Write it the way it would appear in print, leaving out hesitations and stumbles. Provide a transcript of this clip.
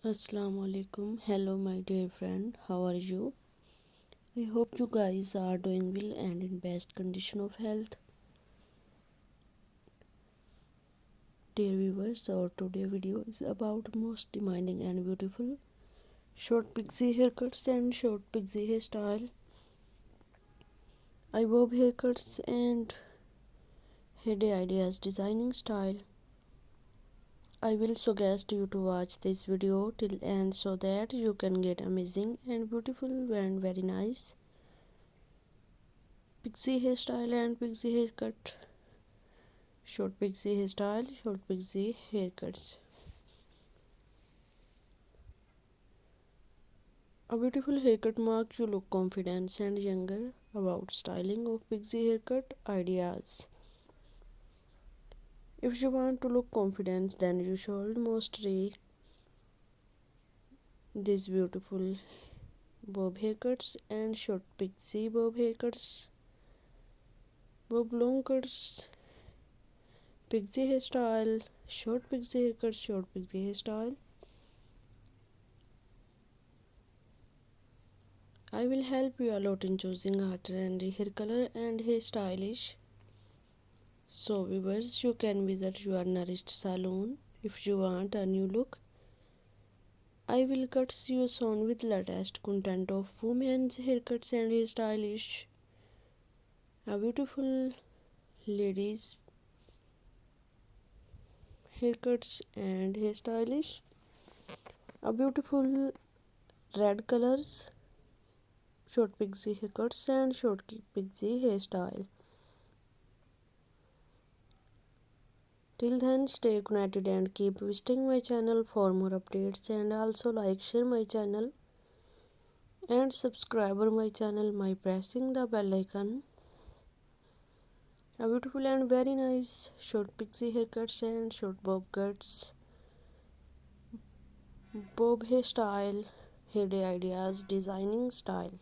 Assalamu alaikum. Hello, my dear friend. How are you? I hope you guys are doing well and in best condition of health. Dear viewers, our today video is about most demanding and beautiful short pixie haircuts and short pixie hairstyle. I bob haircuts and head ideas designing style. I will suggest you to watch this video till end so that you can get amazing and beautiful and very nice pixie hairstyle and pixie haircut. Short pixie hairstyle, short pixie haircuts. A beautiful haircut marks you look confident and younger. About styling of pixie haircut ideas. If you want to look confident, then you should mostly these beautiful bob haircuts and short pixie bob haircuts, bob long cuts, pixie hairstyle, short pixie haircut, short pixie hairstyle. I will help you a lot in choosing a trendy hair color and hair stylish. So viewers, you can visit your nearest salon if you want a new look. I will cut you soon with latest content of women's haircuts and hair stylish. A beautiful ladies haircuts and hair stylish. A beautiful red colors, short pixie haircuts and short pixie hairstyle. Till then, stay connected and keep visiting my channel for more updates, and also like, share my channel and subscribe my channel by pressing the bell icon. A beautiful and very nice short pixie haircuts and short bob cuts, bob hairstyle, hair day ideas, designing style.